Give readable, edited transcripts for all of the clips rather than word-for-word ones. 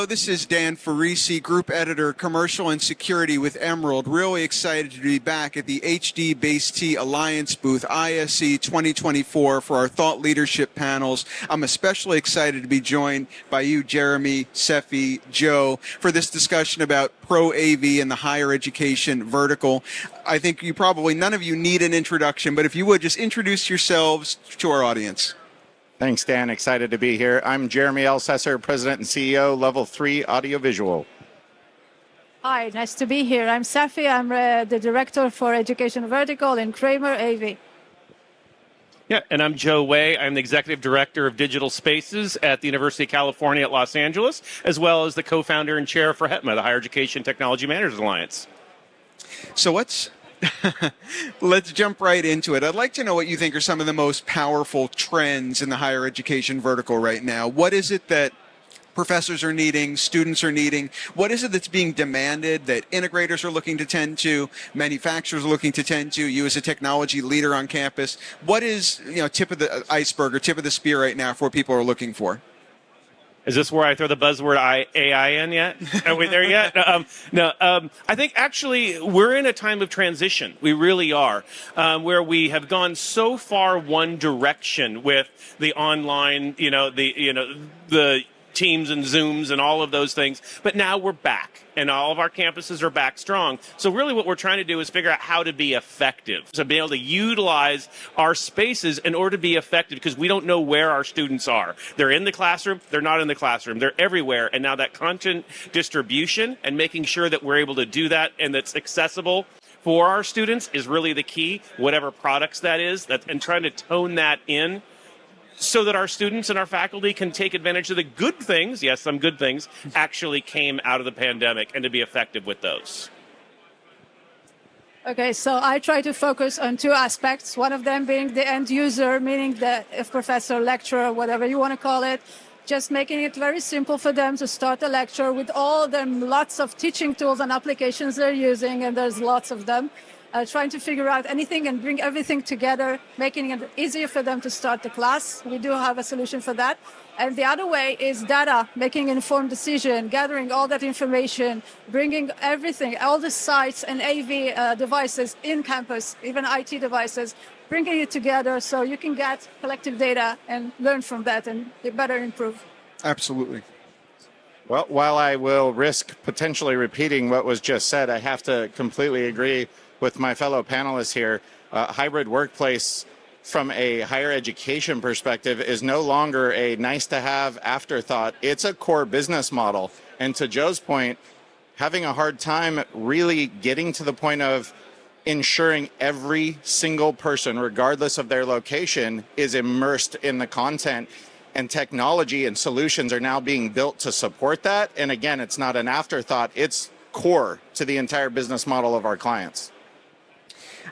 This is Dan Ferrisi, Group Editor, Commercial and Security with Emerald. Really excited to be back at the HDBaseT Alliance booth, ISE 2024, for our thought leadership panels. I'm especially excited to be joined by you, Jeremy, Sefi, Joe, for this discussion about Pro AV and the higher education vertical. I think none of you need an introduction, but if you would, just introduce yourselves to our audience. Thanks, Dan. Excited to be here. I'm Jeremy Elsesser, President and CEO, Level 3 Audiovisual. Hi, nice to be here. I'm Sefi. I'm the Director for Education Vertical in Kramer AV. Yeah, and I'm Joe Way. I'm the Executive Director of Digital Spaces at the University of California at Los Angeles, as well as the co-founder and chair for HETMA, the Higher Education Technology Managers Alliance. So let's jump right into it. I'd like to know what you think are some of the most powerful trends in the higher education vertical right now. What is it that professors are needing, students are needing? What is it that's being demanded that integrators are looking to tend to, manufacturers are looking to tend to, you as a technology leader on campus? What is, tip of the iceberg or tip of the spear right now for what people are looking for? Is this where I throw the buzzword AI in yet? Are we there yet? No. I think actually we're in a time of transition. We really are, where we have gone so far one direction with the online, the Teams and Zooms and all of those things. But now we're back, and all of our campuses are back strong. So really what we're trying to do is figure out how to be effective. So being able to utilize our spaces in order to be effective, because we don't know where our students are. They're in the classroom, they're not in the classroom, they're everywhere. And now that content distribution and making sure that we're able to do that and that's accessible for our students is really the key, whatever products that is, and trying to tone that in, so that our students and our faculty can take advantage of the good things, yes, some good things, actually came out of the pandemic, and to be effective with those. Okay, so I try to focus on two aspects, one of them being the end user, meaning the professor, lecturer, whatever you want to call it, just making it very simple for them to start a lecture with all the lots of teaching tools and applications they're using, and there's lots of them. Trying to figure out anything and bring everything together, making it easier for them to start the class. We do have a solution for that. And the other way is data, making informed decision, gathering all that information, bringing everything, all the sites and AV devices in campus, even IT devices, bringing it together so you can get collective data and learn from that and better improve. Absolutely. Well, while I will risk potentially repeating what was just said, I have to completely agree with my fellow panelists here. Hybrid workplace from a higher education perspective is no longer a nice to have afterthought. It's a core business model. And to Joe's point, having a hard time really getting to the point of ensuring every single person, regardless of their location, is immersed in the content, and technology and solutions are now being built to support that. And again, it's not an afterthought, it's core to the entire business model of our clients.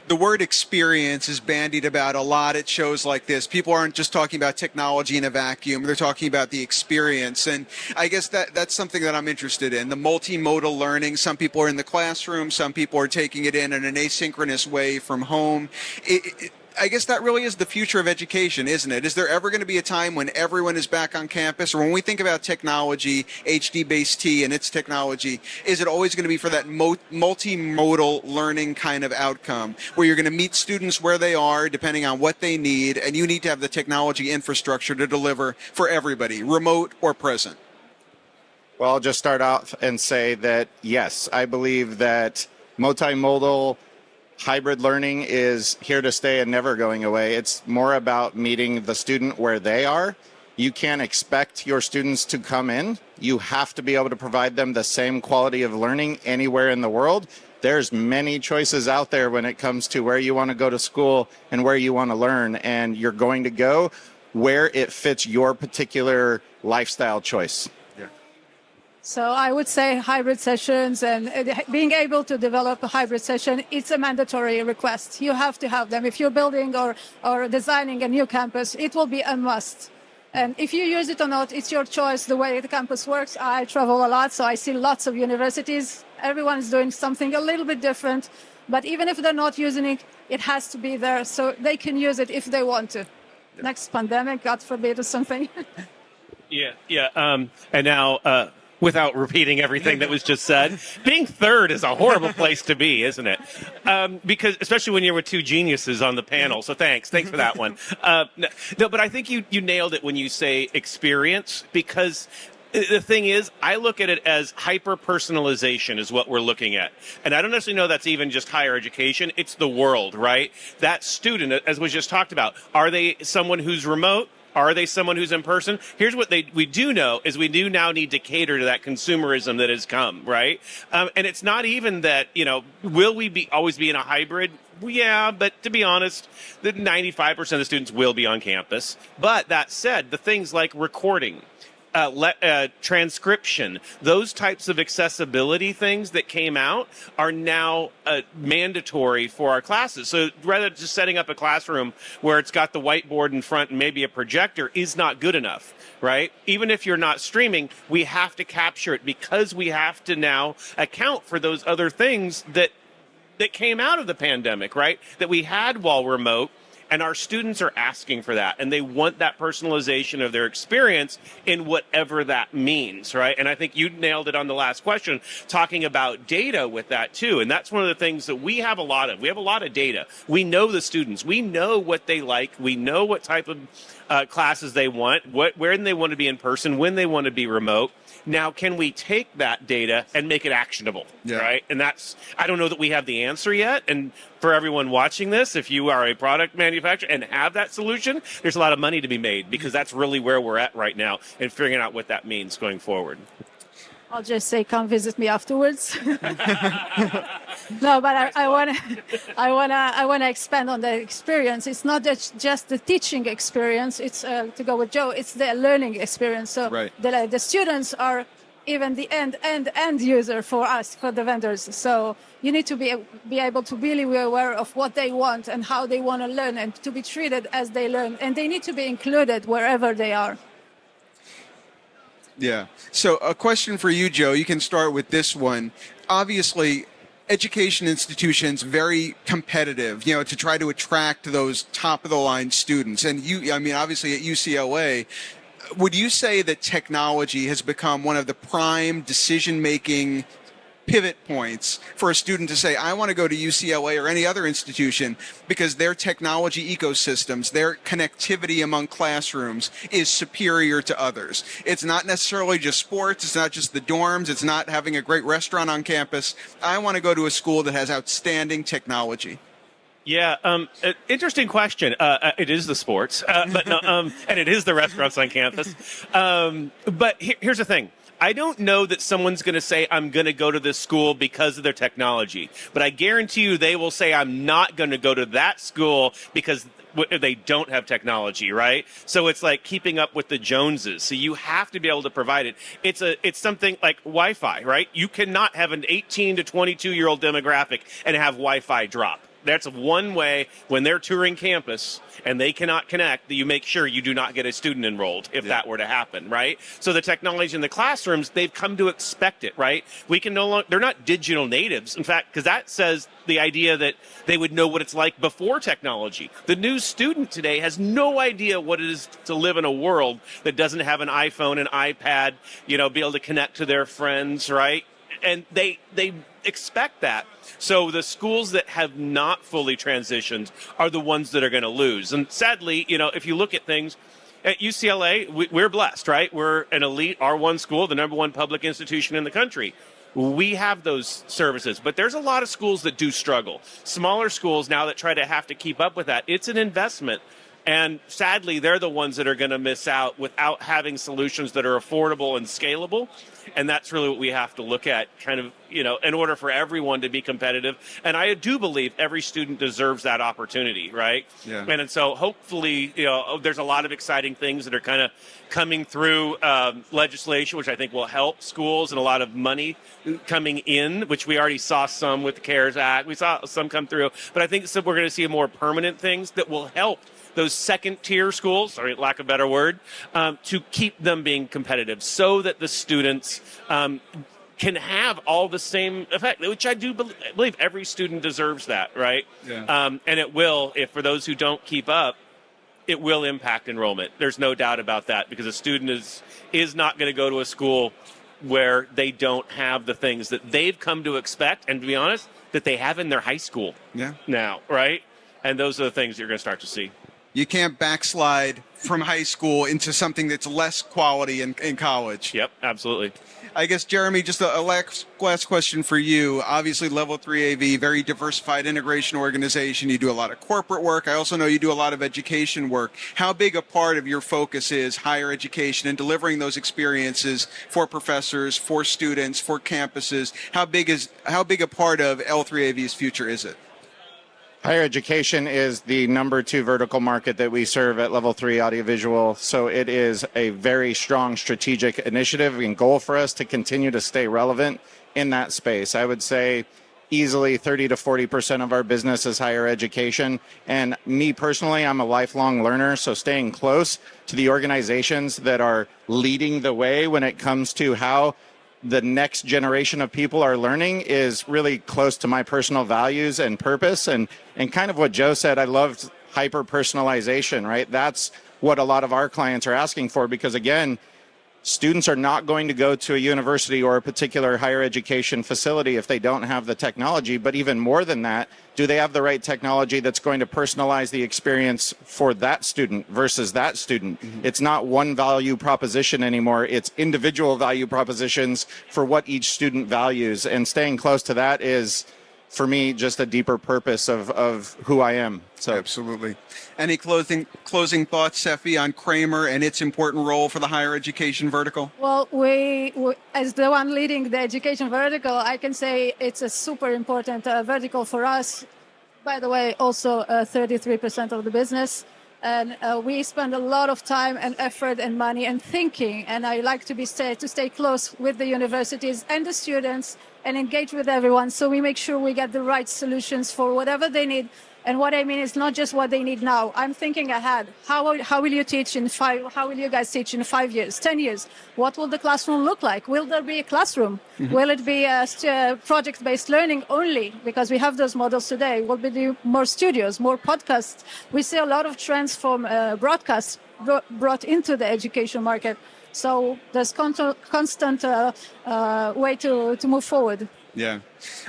The word experience is bandied about a lot at shows like this. People aren't just talking about technology in a vacuum. They're talking about the experience. And I guess that's something that I'm interested in, the multimodal learning. Some people are in the classroom. Some people are taking it in an asynchronous way from home. I guess that really is the future of education, isn't it? Is there ever going to be a time when everyone is back on campus? Or when we think about technology, HDBaseT and its technology, is it always going to be for that multimodal learning kind of outcome, where you're going to meet students where they are, depending on what they need, and you need to have the technology infrastructure to deliver for everybody, remote or present? Well, I'll just start off and say that, yes, I believe that multimodal hybrid learning is here to stay and never going away. It's more about meeting the student where they are. You can't expect your students to come in. You have to be able to provide them the same quality of learning anywhere in the world. There's many choices out there when it comes to where you want to go to school and where you want to learn, and you're going to go where it fits your particular lifestyle choice. So I would say hybrid sessions and being able to develop a hybrid session, it's a mandatory request. You have to have them. If you're building or designing a new campus, it will be a must. And if you use it or not, it's your choice, the way the campus works. I travel a lot, so I see lots of universities. Everyone is doing something a little bit different. But even if they're not using it, it has to be there so they can use it if they want to. Next pandemic, God forbid, or something. And now without repeating everything that was just said. Being third is a horrible place to be, isn't it? Because especially when you're with two geniuses on the panel. So thanks for that one. No, but I think you nailed it when you say experience, because the thing is, I look at it as hyper-personalization is what we're looking at. And I don't necessarily know that's even just higher education. It's the world, right? That student, as was just talked about, are they someone who's remote? Are they someone who's in person? Here's what we do know is we do now need to cater to that consumerism that has come, right? And it's not even that, will we always be in a hybrid? Yeah, but to be honest, the 95% of the students will be on campus. But that said, the things like recording, transcription, those types of accessibility things that came out are now mandatory for our classes. So rather than just setting up a classroom where it's got the whiteboard in front and maybe a projector is not good enough, right? Even if you're not streaming, we have to capture it because we have to now account for those other things that came out of the pandemic, right? That we had while remote. And our students are asking for that, and they want that personalization of their experience in whatever that means, right? And I think you nailed it on the last question, talking about data with that too. And that's one of the things that we have a lot of. We have a lot of data. We know the students. We know what they like. We know what type of classes they want, where they want to be in person, when they want to be remote. Now, can we take that data and make it actionable, right? And I don't know that we have the answer yet. And for everyone watching this, if you are a product manufacturer and have that solution, there's a lot of money to be made because that's really where we're at right now and figuring out what that means going forward. I'll just say, come visit me afterwards. No, but I want to expand on the experience. It's not just the teaching experience. It's to go with Joe. It's the learning experience. So the students are even the end user for us, for the vendors. So you need to be able to really be aware of what they want and how they want to learn, and to be treated as they learn. And they need to be included wherever they are. Yeah. So a question for you, Joe. You can start with this one. Obviously, education institutions very competitive, to try to attract those top-of-the-line students. And obviously at UCLA, would you say that technology has become one of the prime decision-making pivot points for a student to say, I want to go to UCLA or any other institution because their technology ecosystems, their connectivity among classrooms is superior to others? It's not necessarily just sports. It's not just the dorms. It's not having a great restaurant on campus. I want to go to a school that has outstanding technology. Yeah, interesting question. It is the sports, but no, and it is the restaurants on campus. But here's the thing. I don't know that someone's going to say, I'm going to go to this school because of their technology. But I guarantee you they will say, I'm not going to go to that school because they don't have technology, right? So it's like keeping up with the Joneses. So you have to be able to provide it. It's something like Wi-Fi, right? You cannot have an 18 to 22-year-old demographic and have Wi-Fi drop. That's one way when they're touring campus and they cannot connect, that you make sure you do not get a student enrolled if that were to happen, right? So the technology in the classrooms, they've come to expect it, right? We can no longer, they're not digital natives. In fact, because that says the idea that they would know what it's like before technology. The new student today has no idea what it is to live in a world that doesn't have an iPhone, an iPad, be able to connect to their friends, right? And they expect that. So the schools that have not fully transitioned are the ones that are going to lose. And sadly, if you look at things at UCLA, we're blessed, right? We're an elite R1 school, the number one public institution in the country. We have those services, but there's a lot of schools that do struggle. Smaller schools now that try to have to keep up with that. It's an investment. And sadly, they're the ones that are going to miss out without having solutions that are affordable and scalable. And that's really what we have to look at, kind of, in order for everyone to be competitive. And I do believe every student deserves that opportunity, right? Yeah. And so hopefully, there's a lot of exciting things that are kind of coming through legislation, which I think will help schools, and a lot of money coming in, which we already saw some with the CARES Act. We saw some come through. But I think we're going to see more permanent things that will help those second-tier schools, sorry, lack of a better word, to keep them being competitive so that the students can have all the same effect, which I do believe every student deserves that, right? Yeah. And it will, if for those who don't keep up, it will impact enrollment. There's no doubt about that, because a student is not going to go to a school where they don't have the things that they've come to expect, and to be honest, that they have in their high school now, right? And those are the things you're going to start to see. You can't backslide from high school into something that's less quality in college. Yep, absolutely. I guess, Jeremy, just a last question for you. Obviously, Level 3 AV, very diversified integration organization. You do a lot of corporate work. I also know you do a lot of education work. How big a part of your focus is higher education and delivering those experiences for professors, for students, for campuses? How big a part of L3AV's future is it? Higher education is the number 2 vertical market that we serve at Level 3 Audiovisual, so it is a very strong strategic initiative and goal for us to continue to stay relevant in that space. I would say easily 30 to 40% of our business is higher education, and me personally, I'm a lifelong learner, so staying close to the organizations that are leading the way when it comes to how the next generation of people are learning is really close to my personal values and purpose. And kind of what Joe said, I loved hyper-personalization, right? That's what a lot of our clients are asking for, because again, students are not going to go to a university or a particular higher education facility if they don't have the technology. But even more than that, do they have the right technology that's going to personalize the experience for that student versus that student? Mm-hmm. It's not one value proposition anymore. It's individual value propositions for what each student values. And staying close to that is, for me, just a deeper purpose of who I am. So absolutely. Any closing thoughts, Sefi, on Kramer and its important role for the higher education vertical? Well, we as the one leading the education vertical, I can say it's a super important vertical for us. By the way, also 33% of the business. And we spend a lot of time and effort and money and thinking. And I like to stay close with the universities and the students and engage with everyone. So we make sure we get the right solutions for whatever they need. And what I mean is not just what they need now. I'm thinking ahead. How will you teach in 5? How will you guys teach in 5 years, 10 years? What will the classroom look like? Will there be a classroom? Mm-hmm. Will it be a project-based learning only? Because we have those models today. Will be more studios, more podcasts? We see a lot of trends from broadcasts brought into the education market. So there's constant way to move forward. Yeah.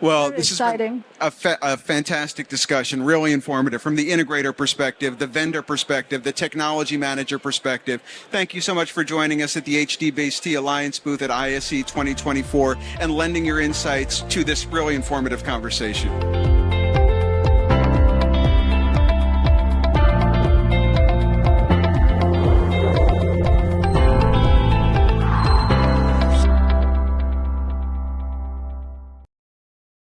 Well, Very this exciting. has been a fantastic discussion, really informative from the integrator perspective, the vendor perspective, the technology manager perspective. Thank you so much for joining us at the HDBaseT Alliance booth at ISE 2024 and lending your insights to this really informative conversation.